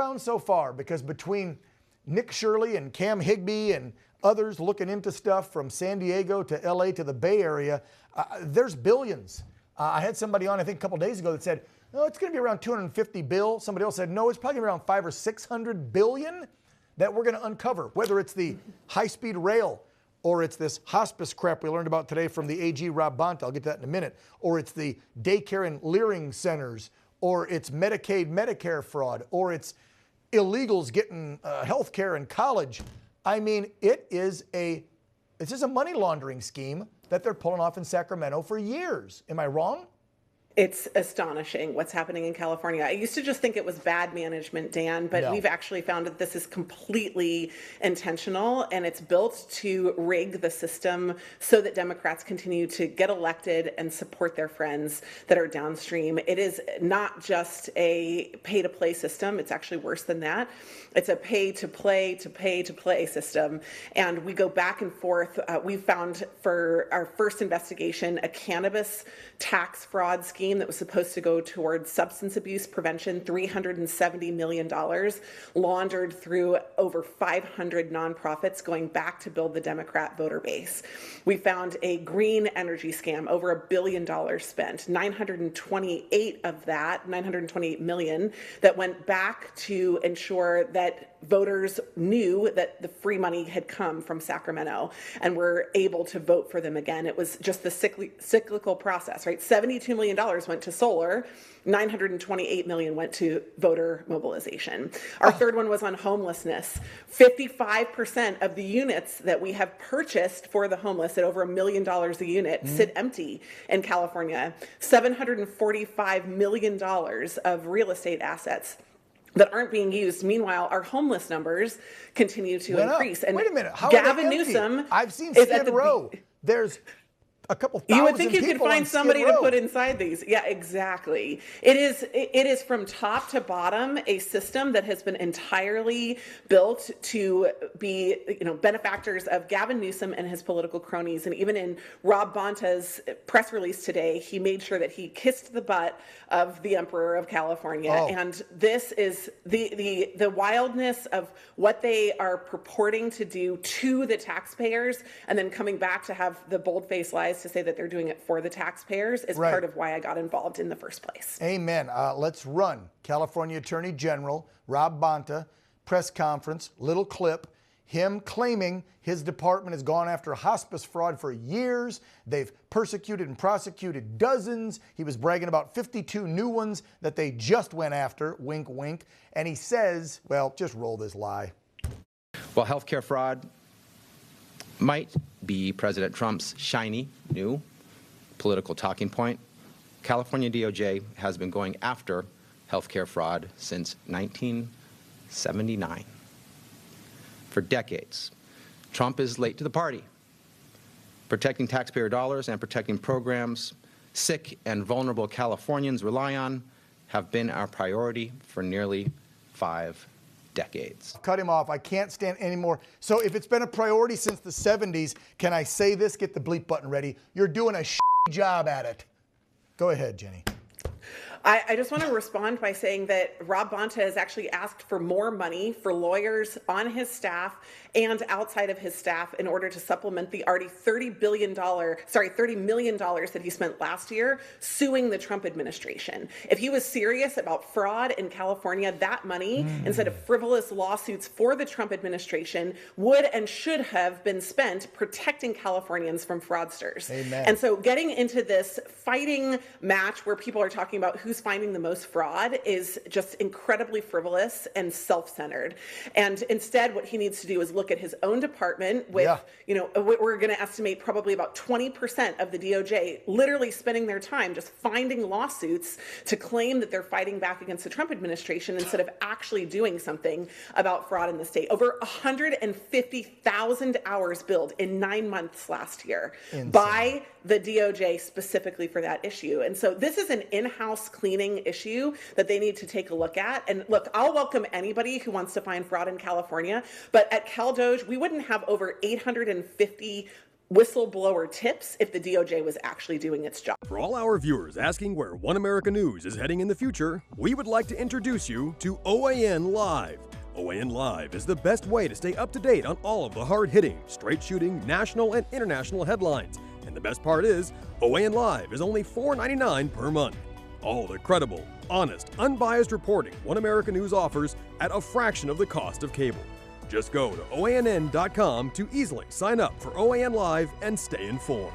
found so far, because between Nick Shirley and Cam Higbee and others looking into stuff from San Diego to LA to the Bay Area, there's billions. I had somebody on, I think a couple days ago, that said, oh, it's going to be around 250 bill. Somebody else said, no, it's probably around 500 or 600 billion that we're going to uncover, whether it's the high-speed rail, or it's this hospice crap we learned about today from the AG Rob Bonta, I'll get to that in a minute, or it's the daycare and leering centers, or it's Medicaid, Medicare fraud, or it's illegals getting health care in college. I mean, this is a money laundering scheme that they're pulling off in Sacramento for years. Am I wrong? It's astonishing what's happening in California. I used to just think it was bad management, Dan, but we've actually found that this is completely intentional, and it's built to rig the system so that Democrats continue to get elected and support their friends that are downstream. It is not just a pay-to-play system. It's actually worse than that. It's a pay-to-play system. And we go back and forth. We found for our first investigation a cannabis tax fraud scheme that was supposed to go towards substance abuse prevention, $370 million, laundered through over 500 nonprofits going back to build the Democrat voter base. We found a green energy scam, over $1 billion spent, 928 million that went back to ensure that voters knew that the free money had come from Sacramento and were able to vote for them again. It was just the cyclical process, right? $72 million went to solar, 928 million went to voter mobilization. Our third one was on homelessness. 55% of the units that we have purchased for the homeless at over $1 million a unit sit empty in California. $745 million of real estate assets that aren't being used. Meanwhile, our homeless numbers continue to increase. And wait a minute, how Gavin are they Newsom, I've seen Skid Row. There's a couple thousand. You would think you could find somebody to put inside. inside these. Yeah, exactly. It is from top to bottom a system that has been entirely built to be, benefactors of Gavin Newsom and his political cronies. And even in Rob Bonta's press release today, he made sure that he kissed the butt of the Emperor of California. And this is the wildness of what they are purporting to do to the taxpayers, and then coming back to have the bold-faced lies to say that they're doing it for the taxpayers is part of why I got involved in the first place. Amen. Let's run. California Attorney General Rob Bonta, press conference, little clip, him claiming his department has gone after hospice fraud for years. They've persecuted and prosecuted dozens. He was bragging about 52 new ones that they just went after, wink, wink. And he says, well, just roll this lie. Well, healthcare fraud might be President Trump's shiny new political talking point. California DOJ has been going after healthcare fraud since 1979. For decades, Trump is late to the party. Protecting taxpayer dollars and protecting programs sick and vulnerable Californians rely on have been our priority for nearly 5 decades. Cut him off. I can't stand anymore. So if it's been a priority since the 70s, can I say this? Get the bleep button ready. You're doing a job at it. Go ahead, Jenny. I just want to respond by saying that Rob Bonta has actually asked for more money for lawyers on his staff and outside of his staff in order to supplement the already $30 million that he spent last year suing the Trump administration. If he was serious about fraud in California, that money, instead of frivolous lawsuits for the Trump administration, would and should have been spent protecting Californians from fraudsters. Amen. And so getting into this fighting match where people are talking about who's finding the most fraud is just incredibly frivolous and self-centered. And instead, what he needs to do is look at his own department with, we're going to estimate probably about 20% of the DOJ literally spending their time just finding lawsuits to claim that they're fighting back against the Trump administration instead of actually doing something about fraud in the state. Over 150,000 hours billed in 9 months last year by the DOJ specifically for that issue. And so this is an in-house cleaning issue that they need to take a look at. And look, I'll welcome anybody who wants to find fraud in California, but at CalDOJ, we wouldn't have over 850 whistleblower tips if the DOJ was actually doing its job. For all our viewers asking where One America News is heading in the future, we would like to introduce you to OAN Live. OAN Live is the best way to stay up to date on all of the hard-hitting, straight-shooting, national and international headlines. And the best part is, OAN Live is only $4.99 per month. All the credible, honest, unbiased reporting One America News offers at a fraction of the cost of cable. Just go to OANN.com to easily sign up for OAN Live and stay informed.